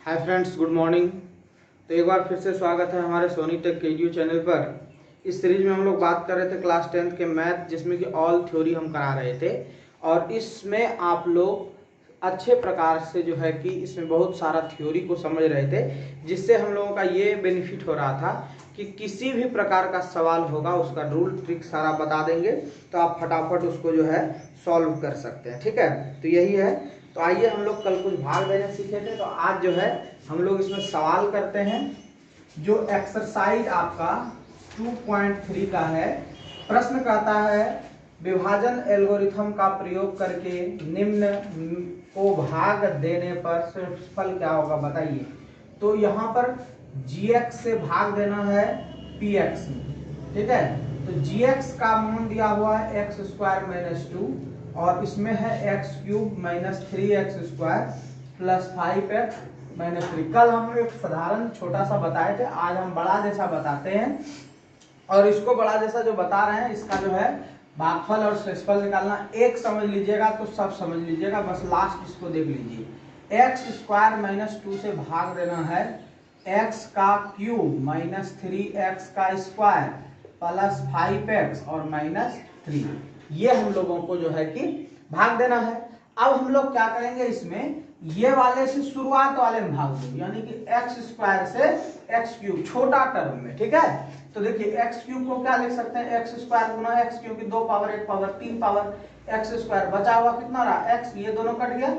Hi friends, good morning. तो एक बार फिर से स्वागत है हमारे सोनी टेक केडीयू चैनल पर। इस सीरीज में हम लोग बात कर रहे थे क्लास 10th के मैथ, जिसमें कि ऑल थ्योरी हम करा रहे थे। और इसमें आप लोग अच्छे प्रकार से जो है कि इसमें बहुत सारा थ्योरी को समझ रहे थे, जिससे हम लोगों का ये बेनिफिट हो रहा था कि किसी भी प्रकार का सवाल होगा उसका रूल ट्रिक सारा बता देंगे, तो आप फटाफट उसको जो है सॉल्व कर सकते हैं। ठीक है, तो यही है। तो आइए, हम लोग कल कुछ भाग देने सीखे थे, तो आज जो है हम लोग इसमें सवाल करते हैं। जो एक्सरसाइज आपका 2.3 का है, प्रश्न कहता है विभाजन एल्गोरिथम का प्रयोग करके निम्न को भाग देने पर फल क्या होगा, बताइए। तो यहाँ पर gx से भाग देना है px में। ठीक है, तो gx का मान दिया हुआ है x स्क्वायर माइनस 2, और इसमें है x cube minus 3x square plus 5x minus 3। कल हम एक साधारण छोटा सा बताए थे, आज हम बड़ा जैसा बताते हैं। और इसको बड़ा जैसा जो बता रहे हैं, इसका जो है भागफल और शेषफल निकालना। एक समझ लीजिएगा तो सब समझ लीजिएगा, बस लास्ट इसको देख लीजिए। एक्स स्क्वायर माइनस 2 से भाग देना है एक्स का क्यूब माइनस 3x का स्क्वायर प्लस 5x और माइनस 3। ये हम लोगों को जो है कि भाग देना है। अब हम लोग क्या करेंगे, इसमें ये वाले से शुरुआत वाले में भाग दो, यानी कि एक्स स्क्वायर से एक्स क्यूब छोटा टर्म में। ठीक है, तो देखिए एक्स क्यूब को क्या लिख सकते हैं, एक्स स्क्वायर गुना एक्स क्यूब की 2 power 1 power 3 power x square. बचा हुआ कितना रहा, एक्स, ये दोनों कट गया।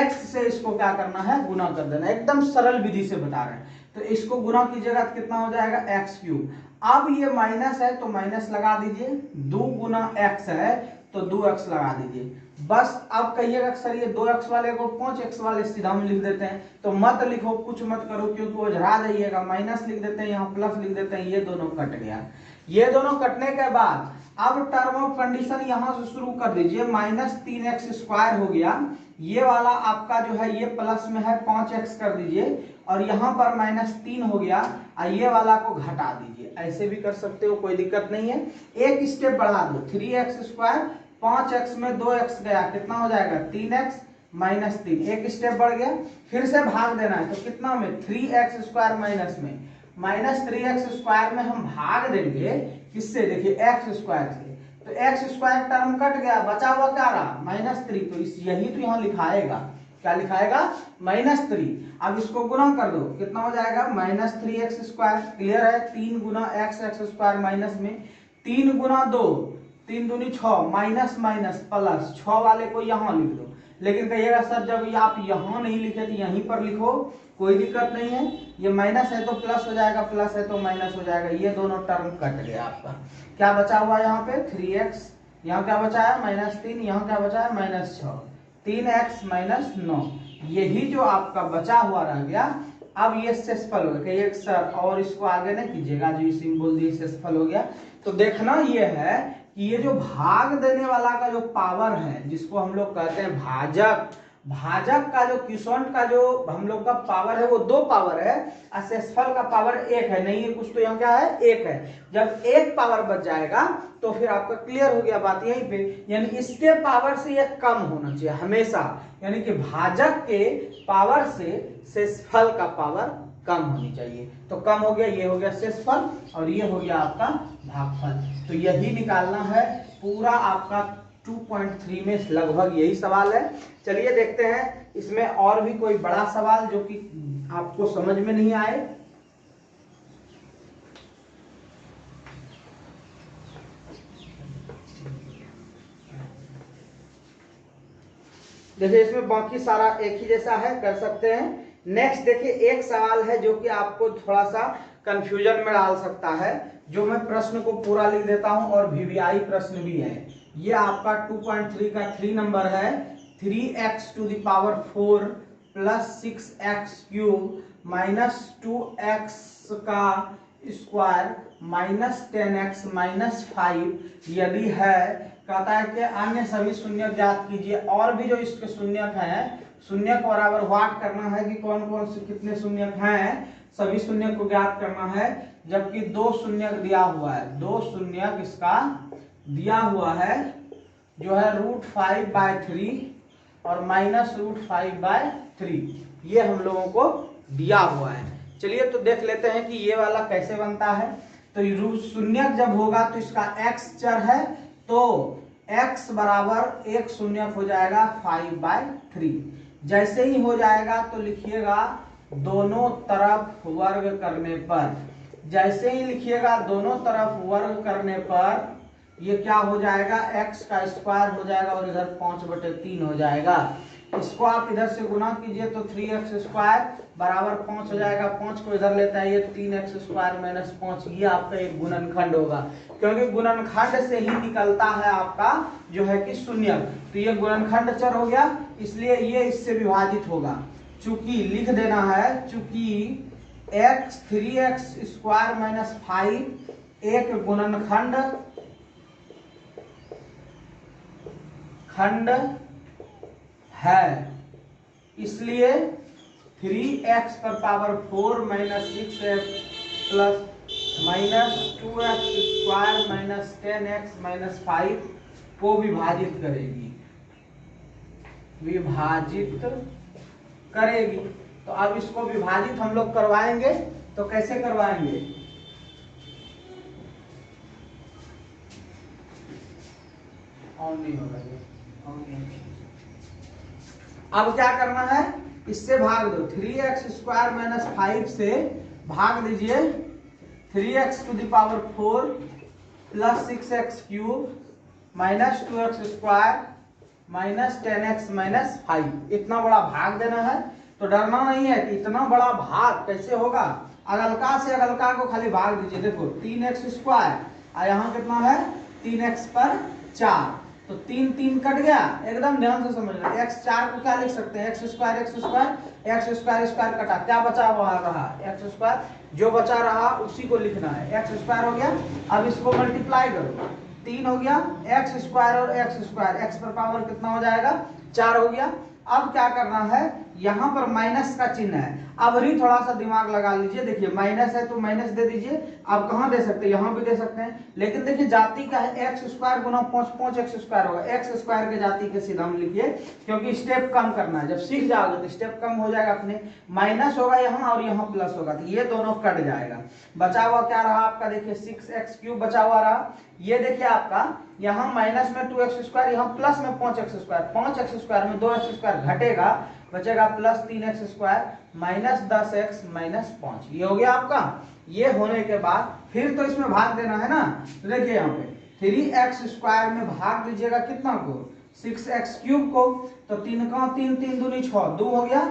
एक्स से इसको क्या करना है, गुना कर देना। एकदम सरल विधि से बता रहे हैं। तो इसको गुना कीजिएगा तो कितना हो जाएगा, एक्स क्यूब। अब ये माइनस है तो माइनस लगा दीजिए, 2 गुना एक्स है तो 2x लगा दीजिए। बस अब कहिएगा सर ये 2x वाले को 5x वाले सीधा में लिख देते हैं, तो मत लिखो, कुछ मत करो, क्योंकि वो झरा जाइएगा। माइनस लिख देते हैं, यहाँ प्लस लिख देते हैं, ये दोनों कट गया। ये दोनों कटने के बाद अब टर्म ऑफ कंडीशन यहां से शुरू कर दीजिए। माइनस 3x स्क्वायर हो गया, ये वाला आपका जो है ये प्लस में है 5x कर दीजिए, और यहाँ पर माइनस 3 हो गया, और ये वाला को घटा दीजिए। ऐसे भी कर सकते हो, कोई दिक्कत नहीं है। एक स्टेप बढ़ा दो, 3x स्क्वायर 5x में 2x गया, कितना हो जाएगा 3x माइनस 3। एक स्टेप बढ़ गया, फिर से भाग देना है, तो कितना में 3x स्क्वायर माइनस में माइनस 3x स्क्वायर में हम भाग देंगे किससे, देखिए x स्क्वायर से। तो x स्क्वायर टर्म कट गया, बचा हुआ क्या रहा, माइनस 3। तो यही तो यहाँ लिखाएगा, क्या लिखाएगा, माइनस 3। अब इसको गुना कर दो, कितना हो जाएगा माइनस 3x स्क्वायर। क्लियर है, 3 गुना एक्स स्क्वायर माइनस में 3 गुना 2, 3 दूनी 6, माइनस माइनस प्लस, 6 वाले को यहाँ लिख दो। लेकिन कहिएगा सर जब आप यहाँ नहीं लिखे तो यहीं पर लिखो, कोई दिक्कत नहीं है। ये माइनस है तो प्लस हो जाएगा, प्लस है तो माइनस हो जाएगा। ये दोनों टर्म कट गया आपका। क्या बचा हुआ यहाँ पे 3x, यहाँ क्या बचा है माइनस 3, यहाँ क्या बचा है माइनस 6, 3x माइनस 9। यही जो आपका बचा हुआ रह गया। अब ये शेषफल हो गया। एक सर और इसको आगे नहीं कीजिएगा, जो इसी में बोल दिए शेषफल हो गया। तो देखना ये है कि ये जो भाग देने वाला का जो पावर है, जिसको हम लोग कहते हैं भाजक, भाजक का जो क्वोशिएंट का जो हम लोग का पावर है वो 2 पावर है, और शेषफल का पावर 1 है। नहीं है कुछ, तो यहाँ क्या है 1 है। जब 1 पावर बच जाएगा तो फिर आपका क्लियर हो गया बात यहीं पे। यानी इसके पावर से यह कम होना चाहिए हमेशा, यानी कि भाजक के पावर से शेषफल का पावर कम होनी चाहिए। तो कम हो गया, ये हो गया शेषफल, और ये हो गया आपका भागफल। तो यही निकालना है पूरा आपका 2.3 में लगभग यही सवाल है। चलिए देखते हैं इसमें और भी कोई बड़ा सवाल जो कि आपको समझ में नहीं आए। देखिए इसमें बाकी सारा एक ही जैसा है, कर सकते हैं। नेक्स्ट देखिए, एक सवाल है जो कि आपको थोड़ा सा कंफ्यूजन में डाल सकता है, जो मैं प्रश्न को पूरा लिख देता हूं, और वीवीआई प्रश्न भी है। ये आपका 2.3 का 3 नंबर है। 3x to the power 4 plus 6x cube minus 2x का स्क्वायर माइनस 10x माइनस 5 यदि है, कहता है कि अन्य सभी शून्य ज्ञात कीजिए। और भी जो इसके शून्यक हैं, शून्यक बराबर व्हाट करना है कि कौन कौन से कितने शून्यक हैं, सभी शून्यक को ज्ञात करना है। जबकि 2 शून्यक दिया हुआ है, 2 शून्यक इसका दिया हुआ है, जो है √5/3 और -√5/3। ये हम लोगों को दिया हुआ है। चलिए तो देख लेते हैं कि ये वाला कैसे बनता है। तो शून्यक जब होगा तो इसका x चर है, तो x बराबर एक शून्यक हो जाएगा 5/3। जैसे ही हो जाएगा तो लिखिएगा दोनों तरफ वर्ग करने पर, जैसे ही लिखिएगा दोनों तरफ वर्ग करने पर ये क्या हो जाएगा, x का स्क्वायर हो जाएगा और इधर 5/3 हो जाएगा। इसको आप इधर से गुना कीजिए तो 3x स्क्वायर बराबर 5 हो जाएगा। 5 को इधर लेता है ये 3x स्क्वायर माइनस 5, ये आपका एक गुणनखंड होगा, क्योंकि गुणनखंड से ही निकलता है आपका जो है कि शून्यक। तो ये गुणनखंड चर हो गया, इसलिए ये इससे विभाजित होगा। चूंकि लिख देना है, चूंकि 3x स्क्वायर माइनस 5 एक गुणनखंड है, इसलिए 3x पर power 4 minus 6x plus minus 2x square minus 10x minus 5 को विभाजित करेगी, विभाजित करेगी। तो अब इसको विभाजित हम लोग करवाएंगे, तो कैसे करवाएंगे, ऑन नहीं होगा ये, ऑन नहीं। अब क्या करना है, इससे भाग दो, 3x स्क्वायर माइनस 5 से भाग दीजिए 3x to the power 4 plus 6x cube minus 2x square minus 10x minus 5। इतना बड़ा भाग देना है। तो डरना नहीं है कि इतना बड़ा भाग कैसे होगा, अगलका से अगलका को खाली भाग दीजिए। देखो 3x स्क्वायर और यहाँ कितना है 3x पर 4, तो 3 3 कट गया, एकदम ध्यान से समझना। x 4 को क्या लिख सकते हैं, x स्क्वायर स्क्वायर कटा, क्या बचा हुआ रहा, x स्क्वायर, जो बचा रहा उसी को लिखना है, x स्क्वायर हो गया। अब इसको मल्टीप्लाई करो, 3 हो गया, x स्क्वायर और x स्क्वायर, x पर पावर कितना हो जाएगा 4 हो गया। अब क्या करना है, यहाँ पर माइनस का चिन्ह है, अब ही थोड़ा सा दिमाग लगा लीजिए। देखिए माइनस है तो माइनस दे दीजिए, आप कहाँ दे सकते हैं, यहाँ भी दे सकते हैं, लेकिन देखिए जाति का है x स्क्वायर गुना 5 x स्क्वायर होगा, x स्क्वायर के जाति के सीधा हम लिखिए, क्योंकि स्टेप कम करना है। जब सीख जाओगे तो स्टेप कम हो जाएगा अपने, माइनस होगा यहाँ और यहाँ प्लस होगा, तो ये दोनों कट जाएगा। बचा हुआ क्या रहा आपका, देखिए 6x क्यूब बचा हुआ रहा। ये देखिए आपका यहाँ माइनस में 2x स्क्वायर, यहाँ प्लस में 5x स्क्वायर, 5x स्क्वायर में 2x स्क्वायर घटेगा, बचेगा plus 3x square minus 10x minus 5। ये हो गया आपका। ये होने के बाद फिर तो इसमें भाग देना है ना, तो देखिए यहाँ पे 3x स्क्वायर में भाग दीजिएगा कितना को, 6x क्यूब को, तो 3 का 3 3 दूनी 6, 2 हो गया।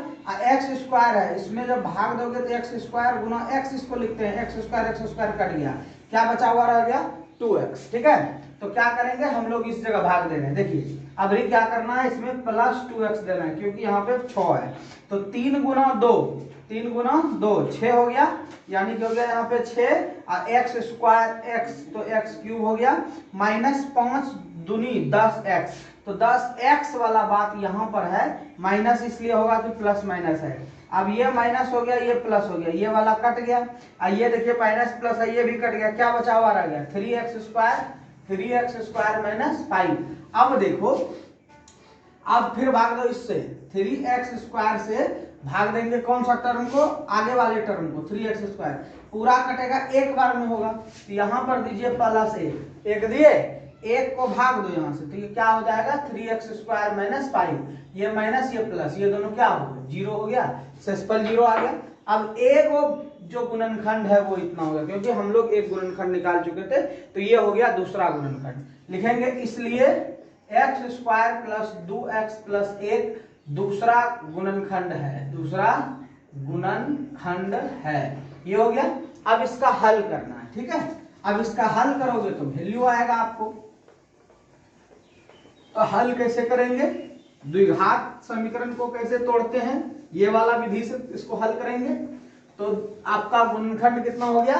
x स्क्वायर है, इसमें जब भाग दोगे तो x स्क्वायर गुना x, इसको लिखते हैं x स्क्वायर कट गया, क्या बचा हुआ रह गया 2x। ठीक है, तो क्या करेंगे हम लोग, इस जगह भाग दे रहे हैं। देखिए अभी क्या करना है, इसमें प्लस 2x देना है, क्योंकि यहाँ पे 6 है, तो 3 गुना 2 6 हो गया, यानी कि हो गया यहाँ पे 6 और x स्क्वायर x, तो x क्यूब हो गया, माइनस 5 दूनी 10x, तो 10x वाला बात यहाँ पर है, माइनस इसलिए होगा कि प्लस माइनस है। अब ये माइनस हो गया, ये प्लस हो गया, ये वाला कट गया, ये देखिए माइनस प्लस है, ये भी कट गया, क्या बचा हुआ रह गया 3x स्क्वायर माइनस 5। अब देखो, अब फिर भाग दो इससे, 3x स्क्वायर से भाग देंगे कौन सा टर्म को, आगे वाले टर्म को, 3x स्क्वायर पूरा कटेगा एक बार में होगा, तो यहाँ पर दीजिए प्लस 1 दिए, 1 को भाग दो यहाँ से, तो ये क्या हो जाएगा 3x स्क्वायर माइनस 5, ये माइनस ये प्लस, ये दोनों क्या हो गए 0 हो गया, सेस्पल 0 आ गया। अब एक जो गुणनखंड है वो इतना होगा, क्योंकि हम लोग एक गुणनखंड निकाल चुके थे, तो ये हो गया दूसरा गुणनखंड लिखेंगे, इसलिए x square plus 2x plus 1 दूसरा गुणनखंड है, दूसरा गुणनखंड है, ये हो गया। अब इसका हल करना है, ठीक है, अब इसका हल करोगे तो वैल्यू आएगा आपको। तो हल कैसे करेंगे, द्विघात समीकरण को कैसे तोड़ते हैं, ये वाला विधि से इसको हल करेंगे। तो आपका गुणनखंड कितना हो गया,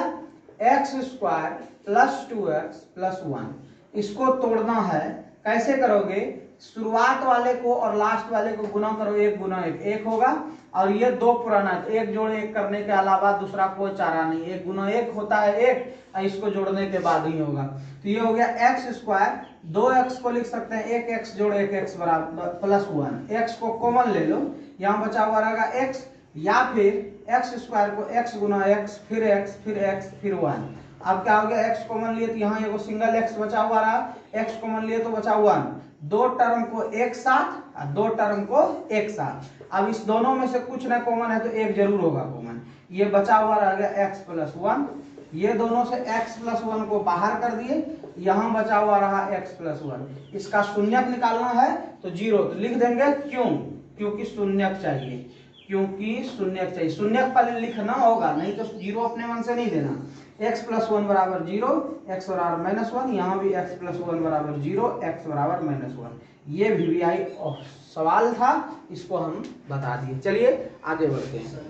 x square plus 2x plus 1, इसको तोड़ना है। कैसे करोगे, शुरुआत वाले को और लास्ट वाले को गुना करो, 1 गुना 1 होगा, और ये 2 पुराना, तो 1 जोड़ 1 करने के अलावा दूसरा कोई चारा नहीं, 1 गुना 1 होता है 1, इसको जोड़ने के बाद ही होगा। तो ये हो गया x स्क्वायर, 2x को लिख सकते हैं 1x जोड़ 1x बराबर प्लस 1, x को कॉमन ले लो, यहाँ बचा हुआ रहेगा x, या फिर एक्स स्क्वायर को x गुना x फिर x फिर x फिर 1। अब क्या हो गया, x कॉमन लिए तो यहाँ एगो सिंगल x बचा हुआ रहा, x कॉमन लिए तो बचा 1, दो टर्म को एक साथ और दो टर्म को एक साथ। अब इस दोनों में से कुछ ना कॉमन है तो एक जरूर होगा कॉमन, ये बचा हुआ रह गया x प्लस 1, ये दोनों से x प्लस 1 को बाहर कर दिए, यहाँ बचा हुआ रहा x प्लस 1। इसका शून्यक निकालना है तो 0, तो लिख देंगे क्यों, क्योंकि शून्यक चाहिए, क्योंकि शून्यक चाहिए। शून्यक पहले लिखना होगा, नहीं तो 0 अपने मन से नहीं देना। x प्लस 1 बराबर 0, x बराबर माइनस 1, यहाँ भी x प्लस 1 बराबर 0, x बराबर माइनस 1। ये VBI सवाल था, इसको हम बता दिए। चलिए आगे बढ़ते हैं।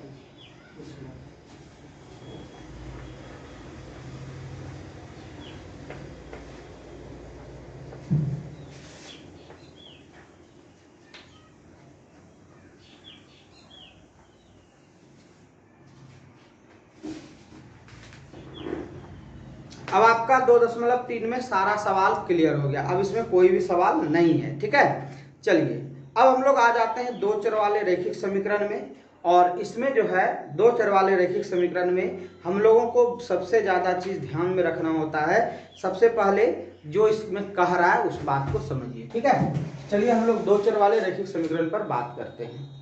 अब आपका 2.3 में सारा सवाल क्लियर हो गया, अब इसमें कोई भी सवाल नहीं है, ठीक है। चलिए अब हम लोग आ जाते हैं दो चर वाले रैखिक समीकरण में, और इसमें जो है दो चर वाले रैखिक समीकरण में हम लोगों को सबसे ज्यादा चीज ध्यान में रखना होता है। सबसे पहले जो इसमें कह रहा है उस बात को समझिए, ठीक है। चलिए हम लोग दो चर वाले रैखिक समीकरण पर बात करते हैं।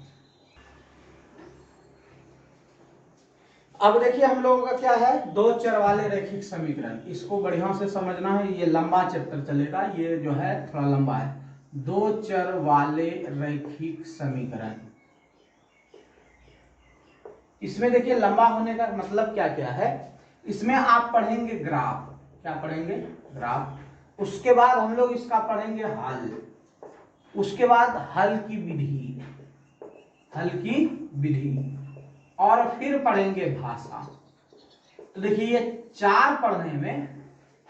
अब देखिए हम लोगों का क्या है, दो चर वाले रैखिक समीकरण, इसको बढ़िया से समझना है, ये लंबा चैप्टर चलेगा, ये जो है थोड़ा लंबा है। दो चर वाले रैखिक समीकरण, इसमें देखिए लंबा होने का मतलब क्या क्या है। इसमें आप पढ़ेंगे ग्राफ, क्या पढ़ेंगे, ग्राफ। उसके बाद हम लोग इसका पढ़ेंगे हल, उसके बाद हल की विधि, हल की विधि, और फिर पढ़ेंगे भाषा। तो देखिए ये चार पढ़ने में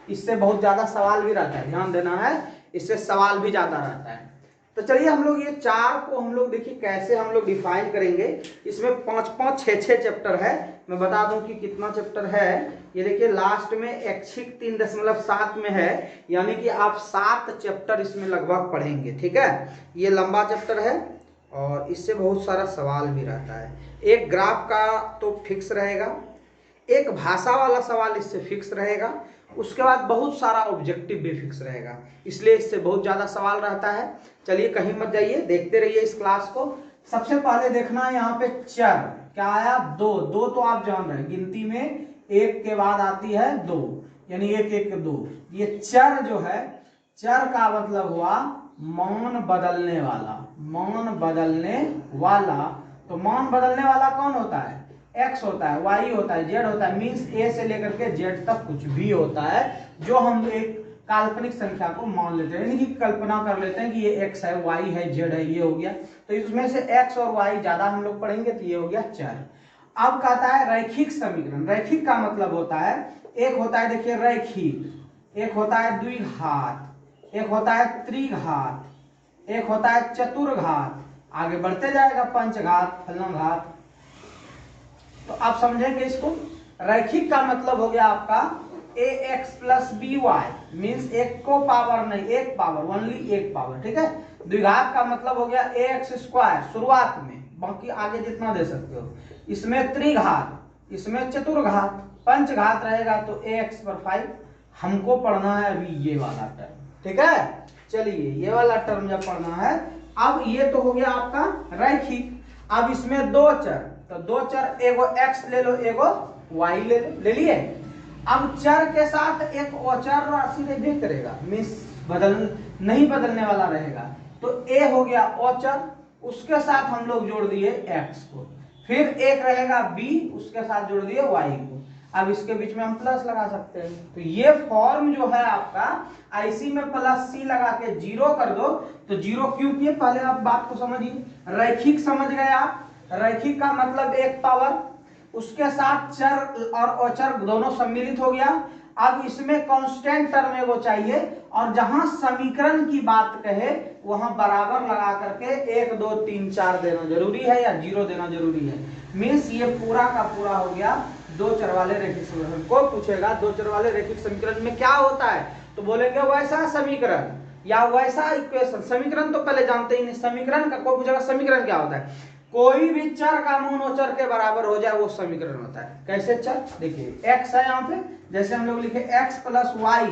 इससे बहुत ज्यादा सवाल भी रहता है, ध्यान देना है, इससे सवाल भी ज्यादा रहता है। तो चलिए हम लोग ये चार को हम लोग देखिए कैसे हम लोग डिफाइन करेंगे। इसमें 5-5, 6-6 चैप्टर है। मैं बता दूं कि कितना चैप्टर है, ये देखिए लास्ट में ऐच्छिक 3.7 में है, यानी कि आप 7 चैप्टर इसमें लगभग पढ़ेंगे, ठीक है। ये लंबा चैप्टर है और इससे बहुत सारा सवाल भी रहता है। एक ग्राफ का तो फिक्स रहेगा, एक भाषा वाला सवाल इससे फिक्स रहेगा, उसके बाद बहुत सारा ऑब्जेक्टिव भी फिक्स रहेगा, इसलिए इससे बहुत ज्यादा सवाल रहता है। चलिए कहीं मत जाइए, देखते रहिए इस क्लास को। सबसे पहले देखना है यहाँ पे चर क्या आया, दो। दो तो आप जान रहे हैं, गिनती में एक के बाद आती है दो, यानी 1 1 2। ये चर जो है, चर का मतलब हुआ मान बदलने वाला, मान बदलने वाला। तो मान बदलने वाला कौन होता है, x होता है, y होता है, z होता है, मीन्स a से लेकर के z तक कुछ भी होता है जो हम एक काल्पनिक संख्या को मान लेते हैं, यानी कि कल्पना कर लेते हैं कि ये x है, y है, z है, ये हो गया। तो इसमें से x और y ज्यादा हम लोग पढ़ेंगे, तो ये हो गया चर। अब कहता है रैखिक समीकरण। रैखिक का मतलब होता है, एक होता है देखिए रैखिक, एक होता है द्विघात, एक होता है त्रिघात, एक होता है चतुर्घात, आगे बढ़ते जाएगा पंचघात, फलनघात। तो आप समझेंगे इसको। रैखिक का मतलब हो गया आपका ax प्लस by, मीन्स एक को पावर नहीं, एक पावर, ओनली एक पावर, ठीक है। द्विघात का मतलब हो गया ax स्क्वायर शुरुआत में, बाकी आगे जितना दे सकते हो। इसमें त्रिघात, इसमें चतुर्घात, पंचघात रहेगा तो ax पर 5। हमको पढ़ना है अभी ये वाला टर्म, ठीक है। चलिए ये वाला टर्म जब पढ़ना है, अब ये तो हो गया आपका रैखिक। अब इसमें दो चर, तो दो चर, एगो x ले लो, एगो y ले लो, ले लिए। अब चर के साथ एक अचर राशि भी करेगा, मीन्स नहीं बदलने वाला रहेगा, तो a हो गया अचर, उसके साथ हम लोग जोड़ दिए x को, फिर एक रहेगा b, उसके साथ जोड़ दिए y को। अब इसके बीच में हम प्लस लगा सकते हैं, तो ये फॉर्म जो है आपका IC में प्लस c लगा के 0 कर दो, तो 0 क्यों किए, पहले आप बात को समझिए। रैखिक समझ गए आप, रैखिक का मतलब एक पावर, उसके साथ चर और अचर दोनों सम्मिलित हो गया। अब इसमें कांस्टेंट टर्म एगो चाहिए, और जहां समीकरण की बात कहे वहां बराबर लगा करके 1 2 3 4 देना जरूरी है या 0 देना जरूरी है। मीन्स ये पूरा का पूरा हो गया दो चर वाले रैखिक समीकरण। कोई पूछेगा दो चर वाले रैखिक समीकरण में क्या होता है, तो बोलेंगे वैसा समीकरण या वैसा इक्वेशन। समीकरण तो पहले जानते ही नहीं, समीकरण का कोई पूछेगा समीकरण क्या होता है, कोई भी चर का मोनोचर के बराबर हो जाए वो समीकरण होता है। कैसे चर, देखिए x है यहाँ पे, जैसे हम लोग लिखे x प्लस वाई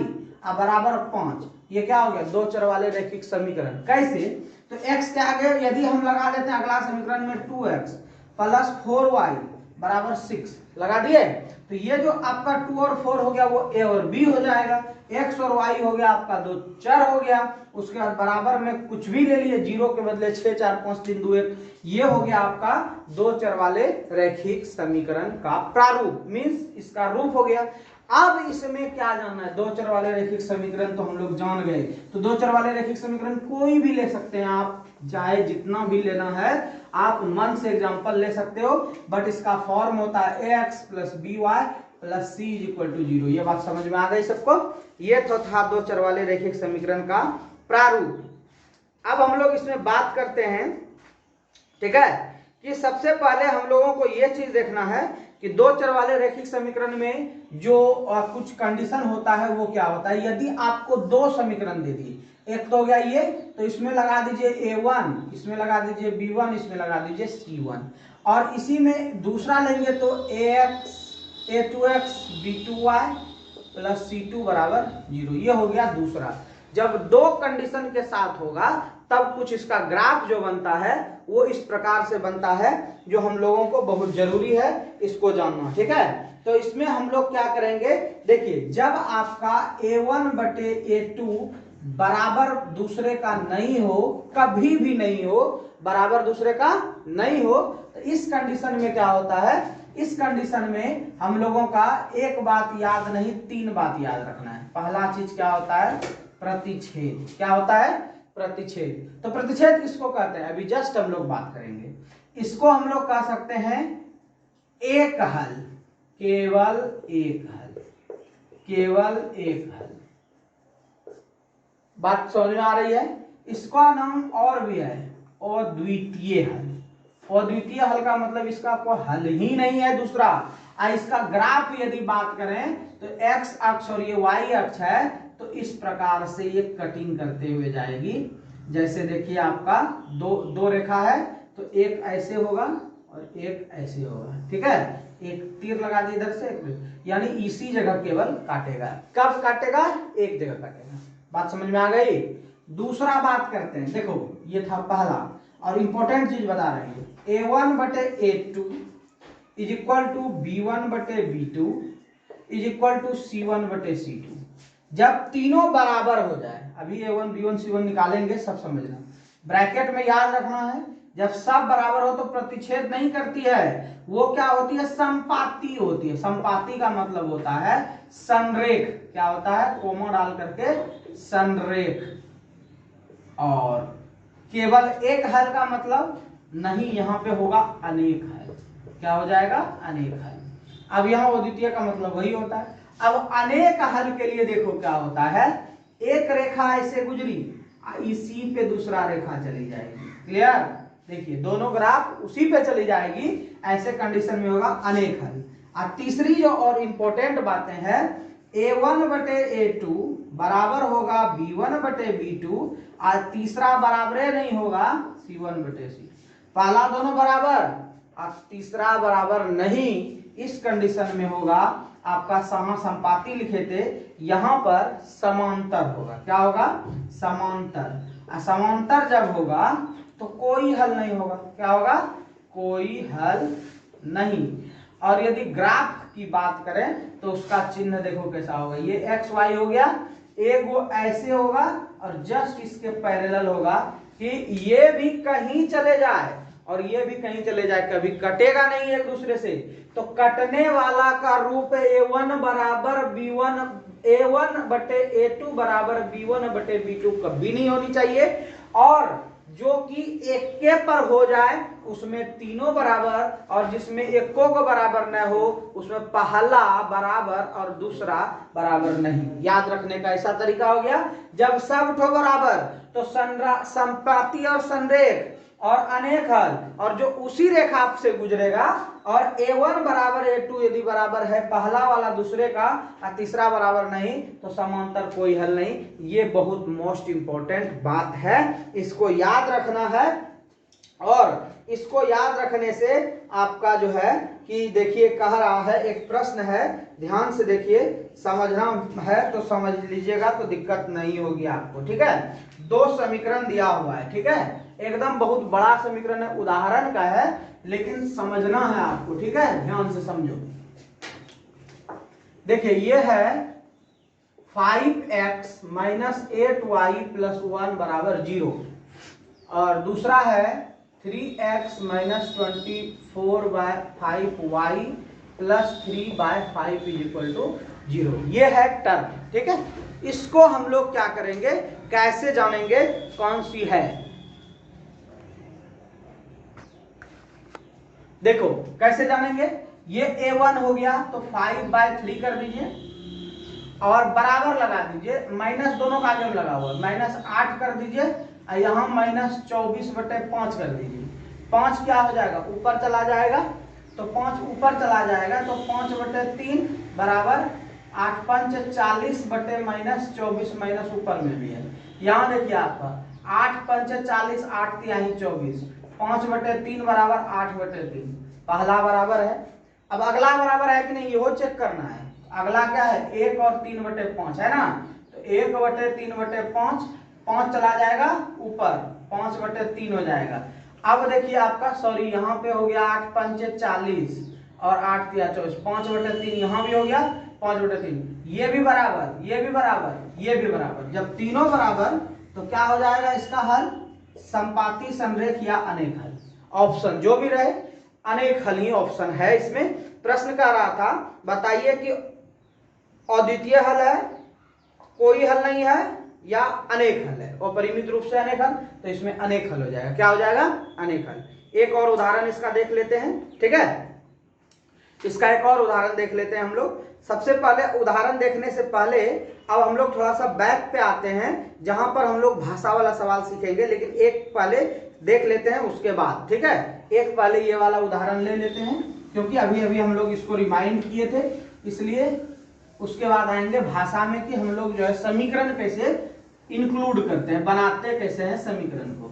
बराबर 5, ये क्या हो गया, दो चर वाले रैखिक समीकरण। कैसे, तो x के आगे यदि हम लगा देते हैं अगला समीकरण में 2x प्लस 4y बराबर 6 लगा दिए, तो ये जो आपका 2 और 4 हो गया वो a और b हो जाएगा, x और y हो गया आपका दो चर हो गया। उसके बाद बराबर में कुछ भी ले लिए, 0 के बदले 6 4 5 3 2 1, ये हो गया आपका दो चर वाले रैखिक समीकरण का प्रारूप, मींस इसका रूप हो गया। अब इसमें क्या जानना है, दो चर वाले रैखिक समीकरण तो हम लोग जान गए, तो दो चर वाले रैखिक समीकरण कोई भी ले सकते हैं आप, चाहे जितना भी लेना है आप मन से एग्जांपल ले सकते हो, बट इसका फॉर्म होता है ax plus B Y plus C is equal to 0। ये बात समझ में आ गई सबको, ये तो था दो चर वाले रैखिक समीकरण का प्रारूप। अब हम लोग इसमें बात करते हैं, ठीक है, कि सबसे पहले हम लोगों को यह चीज देखना है कि दो चर वाले रैखिक समीकरण में जो कुछ कंडीशन होता है वो क्या होता है। यदि आपको दो समीकरण दे दिए, एक तो हो गया ये, तो इसमें लगा दीजिए a1, इसमें लगा दीजिए b1, इसमें लगा दीजिए c1, और इसी में दूसरा लेंगे तो ax a2x b2y plus c2 बराबर 0, ये हो गया दूसरा। जब दो कंडीशन के साथ होगा तब कुछ इसका ग्राफ जो बनता है वो इस प्रकार से बनता है, जो हम लोगों को बहुत जरूरी है इसको जानना, ठीक है। तो इसमें हम लोग क्या करेंगे, देखिए जब आपका a1 बटे a2 बराबर दूसरे का नहीं हो, कभी भी नहीं हो, बराबर दूसरे का नहीं हो, तो इस कंडीशन में क्या होता है, इस कंडीशन में हम लोगों का एक बात याद नहीं, तीन बात याद रखना है। पहला चीज क्या होता है, प्रतिच्छेद। क्या होता है, प्रतिच्छेद। तो प्रतिच्छेद किसको कहते हैं, अभी जस्ट हम लोग बात करेंगे। इसको हम लोग कह सकते हैं एक हल, केवल एक हल, केवल एक हल। बात समझ में आ रही है। इसका नाम और भी है अद्वितीय हल। अद्वितीय हल का मतलब इसका कोई हल ही नहीं है दूसरा। इसका ग्राफ यदि बात करें तो x अक्ष और ये y अक्ष है, तो इस प्रकार से ये कटिंग करते हुए जाएगी। जैसे देखिए आपका दो रेखा है, तो एक ऐसे होगा और एक ऐसे होगा, ठीक है। एक तीर लगा दी इधर से, यानी इसी जगह केवल काटेगा। कब काटेगा, एक जगह काटेगा। बात समझ में आ गई। दूसरा बात करते हैं, देखो ये था पहला, और इंपॉर्टेंट चीज बता रहे हैं, a1 बटे a2 is equal to b1 बटे b2 is equal to c1 बटे c2। जब तीनों बराबर हो जाए, अभी a1 b1 c1 निकालेंगे, सब समझना, ब्रैकेट में याद रखना है, जब सब बराबर हो तो प्रतिच्छेद नहीं करती है, वो क्या होती है, संपाती होती है। संपाती का मतलब होता है संरेख। क्या होता है, कोमा डाल करके संरेख। और केवल एक हल का मतलब नहीं, यहां पे होगा अनेक हल। क्या हो जाएगा, अनेक हल। अब यहां अद्वितीय का मतलब वही होता है। अब अनेक हल के लिए देखो क्या होता है, एक रेखा ऐसे गुजरी, इसी पे दूसरा रेखा चली जाएगी। क्लियर, देखिए दोनों ग्राफ उसी पे चली जाएगी, ऐसे कंडीशन में होगा अनेक हल। और तीसरी जो और इंपॉर्टेंट बातें हैं, a1 बटे a2 बराबर होगा b1 बटे b2, और तीसरा बराबर नहीं होगा c1 बटे c। पहला दोनों बराबर और तीसरा बराबर नहीं, इस कंडीशन में होगा आपका समानुपाती लिखे थे, यहां पर समांतर होगा। क्या होगा, समांतर। समांतर जब होगा तो कोई हल नहीं होगा। क्या होगा, कोई हल नहीं। और यदि ग्राफ की बात करें तो उसका चिन्ह देखो कैसा होगा, ये एक्स वाई हो गया, एक वो ऐसे होगा और जस्ट इसके पैरेलल होगा कि ये भी कहीं चले जाए और ये भी कहीं चले जाए, कभी कटेगा नहीं एक दूसरे से। तो कटने वाला का रूप a1 बराबर b1, a1 बटे a2 बराबर b1 बटे b2 कभी नहीं होनी चाहिए। और जो कि एक के पर हो जाए उसमें तीनों बराबर, और जिसमें एको को बराबर न हो उसमें पहला बराबर और दूसरा बराबर नहीं। याद रखने का ऐसा तरीका हो गया, जब सब ठो बराबर तो संपाती और संरेख और अनेक हल, और जो उसी रेखा से गुजरेगा, और a1 बराबर a2 यदि बराबर है पहला वाला दूसरे का और तीसरा बराबर नहीं, तो समांतर कोई हल नहीं। ये बहुत मोस्ट इंपॉर्टेंट बात है, इसको याद रखना है। और इसको याद रखने से आपका जो है कि देखिए कह रहा है, एक प्रश्न है, ध्यान से देखिए, समझना है तो समझ लीजिएगा तो दिक्कत नहीं होगी आपको। ठीक है, 2 समीकरण दिया हुआ है। ठीक है, एकदम बहुत बड़ा समीकरण है, उदाहरण का है, लेकिन समझना है आपको। ठीक है, ध्यान से समझो। देखिए ये है 5x - 8y + 1 = 0, और दूसरा है 3x - 24/5y + 3/5 = 0। ये है टर्म। ठीक है, इसको हम लोग क्या करेंगे, कैसे जानेंगे कौन सी है। देखो कैसे जानेंगे, ये a1 हो गया तो 5/3 कर दीजिए और बराबर लगा दीजिए, माइनस दोनों का आगे में लगा हुआ है, -8 कर दीजिए और यहाँ -24/5 कर दीजिए। 5 क्या हो जाएगा, ऊपर चला जाएगा, तो 5 ऊपर चला जाएगा तो 5/3 बराबर 8 5 40 बटे -24 ऊपर में भी है। यहाँ देखिए आपका 8 5 40, 8 तिहाई 24, 5/3 बराबर 8/3, पहला बराबर है। अब अगला बराबर है कि नहीं ये चेक करना है। अगला क्या है, 1 और 3/5 है ना, तो 1/3/5, 5 चला जाएगा ऊपर, 5/3 हो जाएगा। अब देखिए आपका सॉरी यहाँ पे हो गया 8 5 40 और 8 तिया 24, 5/3 यहाँ भी हो गया 5/3, ये भी बराबर, ये भी बराबर, ये भी बराबर। जब तीनों बराबर तो क्या हो जाएगा इसका हल, समपाती, समरेख या अनेक हल। ऑप्शन जो भी रहे, अनेक हल ही ऑप्शन है इसमें। प्रश्न कर रहा था बताइए कि अद्वितीय हल है, कोई हल नहीं है, या अनेक हल है, और परिमित रूप से अनेक हल, तो इसमें अनेक हल हो जाएगा। क्या हो जाएगा, अनेक हल। एक और उदाहरण इसका देख लेते हैं। ठीक है, इसका एक और उदाहरण देख लेते हैं हम लोग। सबसे पहले उदाहरण देखने से पहले अब हम लोग थोड़ा सा बैक पे आते हैं, जहां पर हम लोग भाषा वाला सवाल सीखेंगे, लेकिन एक पहले देख लेते हैं उसके बाद। ठीक है, एक पहले ये वाला उदाहरण ले लेते हैं, क्योंकि अभी अभी हम लोग इसको रिमाइंड किए थे, इसलिए उसके बाद आएंगे भाषा में कि हम लोग जो है समीकरण कैसे इंक्लूड करते हैं, बनाते कैसे हैं समीकरण को।